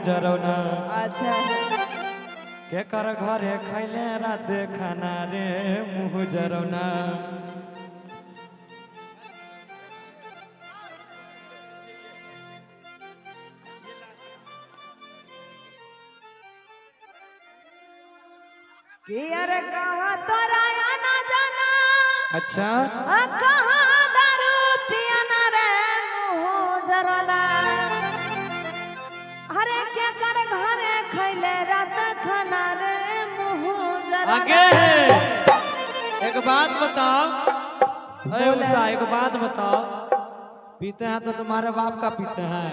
जरौना। अच्छा के कर घरे खैले रात खाना रे मुँह जरौना। अरे कहाँ तोरा आना जाना। अच्छा कहाँ दारू पियाना रे मुँह जरौना। अरे क्या कर घरे खैले रात खाना रे मुँह जरौना। आगे एक बात बताओ, अरे उषा एक बात बताओ, पीते हैं तो तुम्हारे बाप का पीते हैं?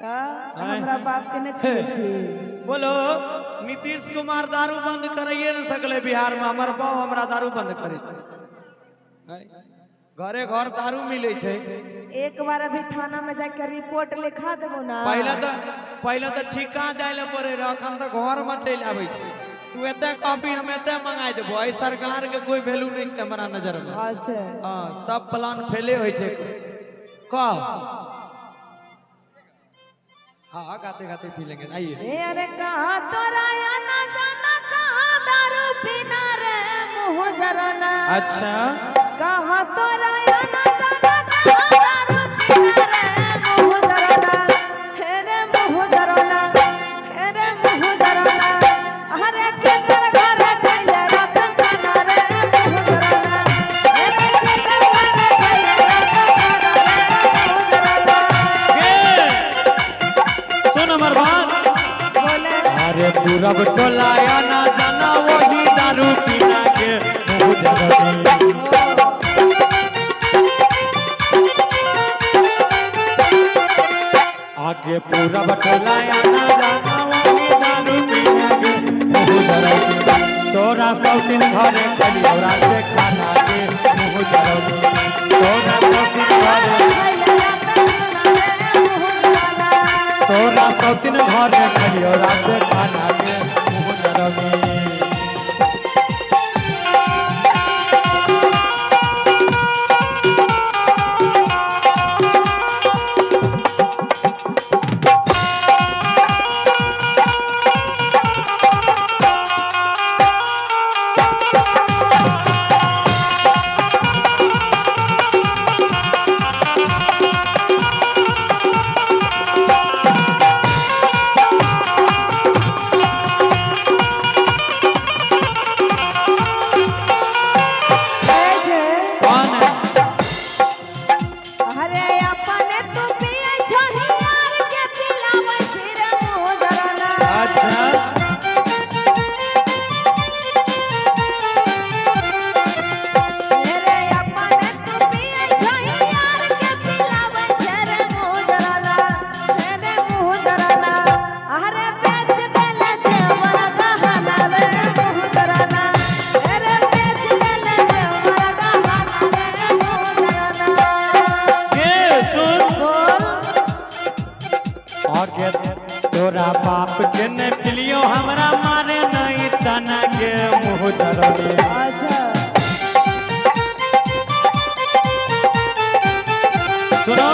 हमरा बाप के नहीं पिए छी। बोलो नीतीश कुमार दारू बंद कराइए न सकले बिहार में, हमार बाप हमरा दारू बंद करे। घरे घर दारू मिले छे। एक बार अभी थाना में जाकर रिपोर्ट लिखा देबो ना। पहले तो ठिका जाए पड़े रहा, अखन तो घर में चल आवे छे। तू एते कॉपी हम एते मंगाई देबो। ए सरकार के कोई वैल्यू नहीं छे हमरा नजर में। अच्छा हां सब प्लान फेले होय छे। कह हाँ गाते गाते पी लेंगे। आइए अरे कहाँ तोरा आना जाना, कहाँ दारू पीना रे मुँह जरौना। अच्छा कहाँ तोरा आना जाना, कहाँ दारू पीना रे मुँह जरौना। हे रे मुँह जरौना, हे रे मुँह जरौना। अरे के कर घरे खैले रात खाना रे मुँह जरौना। हे रे के कर घरे खैले रात खाना रे मुँह जरौना। सुन हमार बात। बोले अरे पूरब टोला ना जाना वही दारू पीना के मुँह जरौना। आगे पूरब टोला ना जाना वही दारू पीना के मुँह जरौना। तोरा सब दिन घरे खलियो रात खाना के मुँह जरौना। तोरा सब दिन घरे तोरा सब दिन घरे खलियो रात खाना के मुँह जरौना। तोरा बाप के ने पिलियो हमरा मारे नहीं तना के मुँह जरौना। अच्छा सुनो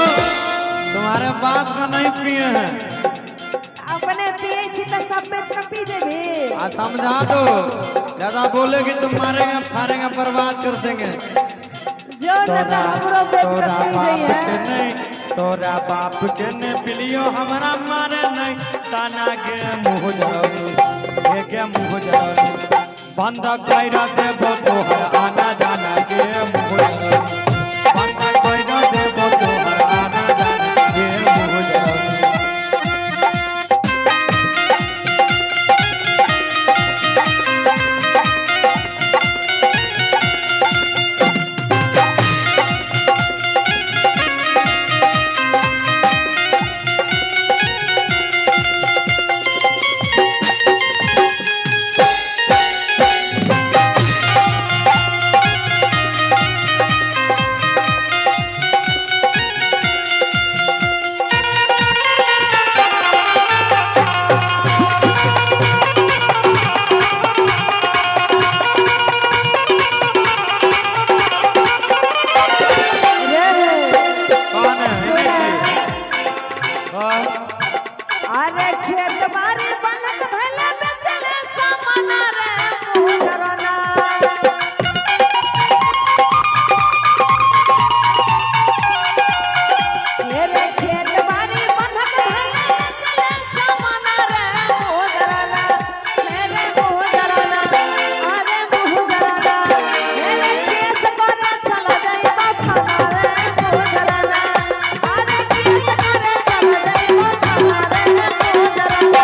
तुम्हारे बाप का नहीं पिए हैं। अपने पिए छी तो सब पे छपी देबे। आ समझा दो, ज्यादा बोलेगी तुम मारेंगे फाड़ेंगे बर्बाद कर देंगे। जो ना हमरो बेच कर पी गई है। तोरा बाप के ने पिलियो हमरा मारे नहीं तना के मुँह जरौना। के मुँह जरौना बंद कर देबो तोहर आना जाना के मुँह जरौना। बंद कर देबो तोहर आना जाना के मुँह जरौना। अरे खेत बाड़ी बनत भले बेचले सामान रे मुँह जरना रे खेत बाड़ी बनत भले बेचले सामान रे मुँह जरना रे मुँह जरना अरे मुँह जरना रे केस करे चला जाइबा थाना रे मुँह जरना अरे केस करे चला जाइबा थाना रे मुँह जरना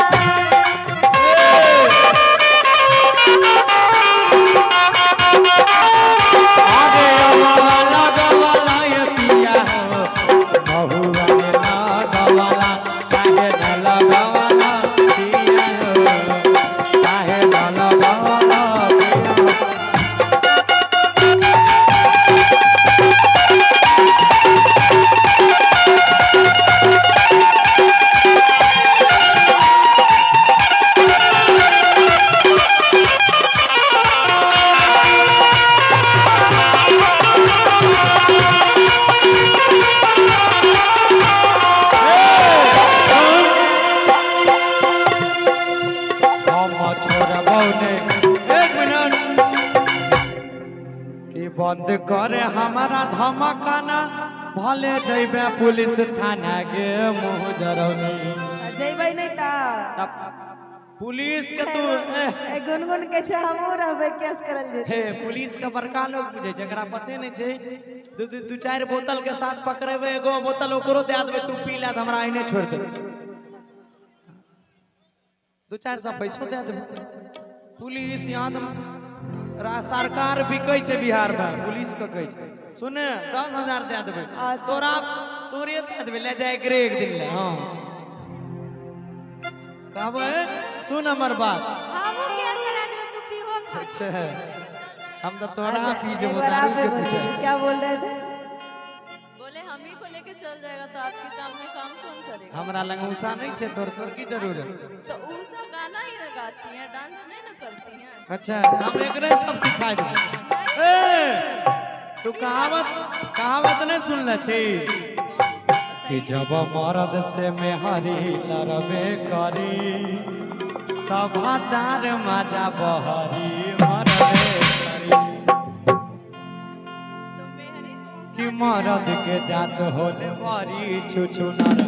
आगे वाला गवाला ये पिया हो महुआ में ना गवाला काहे न लगवाला पिया हो काहे न लगवाला हम छोड़बौ ने एक मिनट कि बंद करे हमारा धमकाना भले जइबे पुलिस थाना के मुँह जरौनी जइबै नहीं ता तब पुलिस के तू ए गुनगुन के छ हमहू रहबै केस करल जेतै हे पुलिस का बड़का लोग बुझे छै एकरा पते नहीं छै दू चार बोतल के साथ पकड़ेबे एगो बोतल ओकरो दे देबे तू पी ले त हमरा आइने छोड़ दे 2-400 पैसो दे देबे पुलिस यहाँ सरकार बिकै छै बिहार में पुलिस के कहै छै सुने 10,000 दे देबे अच्छा। तोरा तोरे दे देबे ले जाए एकरे एक दिन ले हां कहबे सुन हमर बात हमहू केस करा देबै तू पीबो खा अच्छा हम तो तोरा पी एक जब बार दारू आप के भी पूछे बोलिए, क्या बोल रहे थे बोले हम ही को लेके चल जाएगा तो आपके सामने काम कौन करेगा हमरा लंग उषा नहीं छे तोर की जरूरत तो उषा गाना ही ना गाती हैं डांस नहीं ना करती हैं अच्छा हम एकरे सब सिखा दे ए तू कहावत नहीं सुनले छी कि जब मर्द से मेहरी लड़बे करी तब दार मजा बहरी मरबे करी तो मेहरी तो कि उषा मर्द के जात होले बड़ी छुछुनर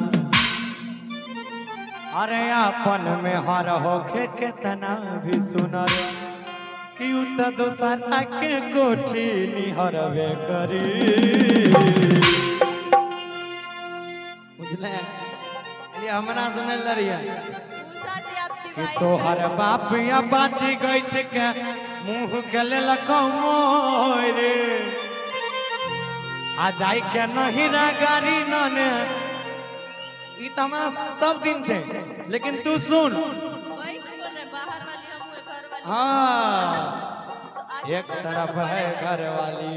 अरे अपन में हर होखे केतना भी सुनर कि उ त दोसरा के कोठी निहरबे करी बुझले ये हमरा सुनल लड़िया उषा जी आपकी कि वाइफ तोहर बाप या बाची गई छै के मुंह के लेल कमोरे आ जाई के नहिरा गाड़ी नने ई त हमरा सब दिन छै लेकिन तू सुन वही तो बोल रहे बाहर वाली हम हुए घर वाली हाँ तो आज एक तरफ है घर वाली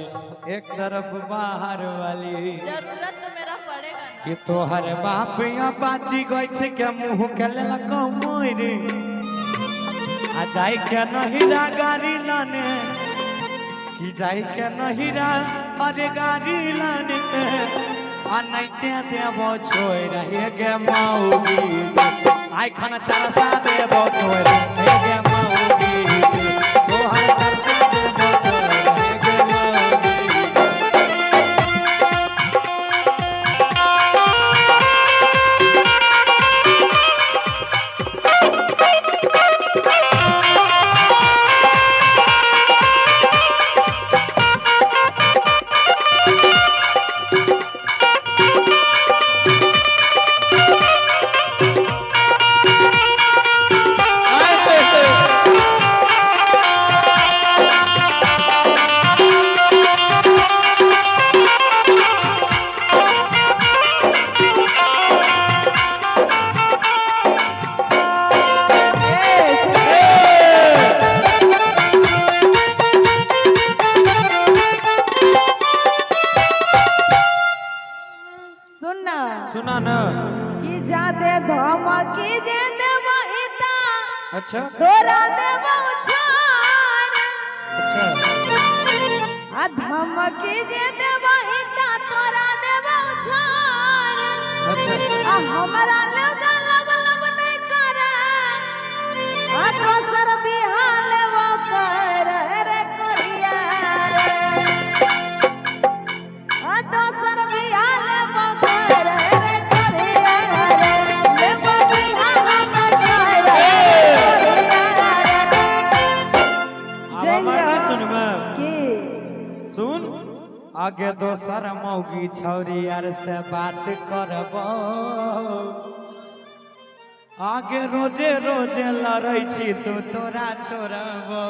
एक तरफ बाहर वाली जरूरत तो मेरा पड़ेगा ना कि तोहर बाप या बाची गई छै के मुंह के लेल कमोरे आ जाई के नहिरा गाड़ी लाने कि जाई के नहिरा अरे गाड़ी लाने आ नैते देबो छोड़ रहे गे मौगी आई खाना चरसा देबो छोड़ रहे गे मौगी तोहर चरसा देबो छोड़ रहे गे मौगी सुना ना कि जादे धमकी जे देबो इता अच्छा तोरा देबो छान अच्छा आ धमकी जे देबो इता तोरा देबो छान अच्छा आ हमरा लगा लब लब आगे दोसर मौगी छौरी आर से बात करबो आगे रोजे रोजे लड़ै छी तू तोरा छोड़बो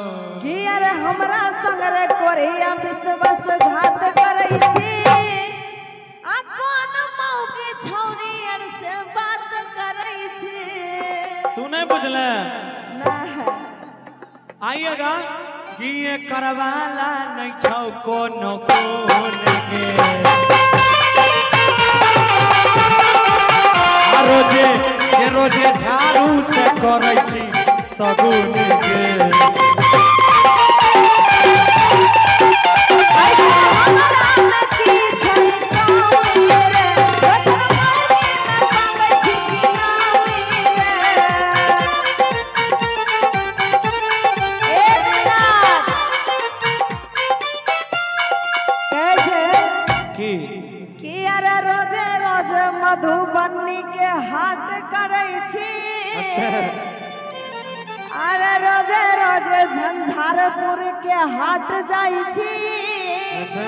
कि अरे हमरा संग रे कोरिया विश्वासघात करै छी आ कोन मौगी छौरी आर से बात करै छी तू नहीं बुझले ना आइएगा कि ये करवाला नहीं छौ कोनो कोन के आ रोजे ये रोजे झाड़ू से करै छी सगुन के हमरा में की छै कमी रे दोसर मौगी में पाबै छी कि नामी रे एक मिनट कैसे की अरे रोजे रोजे मधुबनी के हाट करै छी अच्छा अरे रोजे रोजे झंझारपुर के हाट जाइ छी अच्छा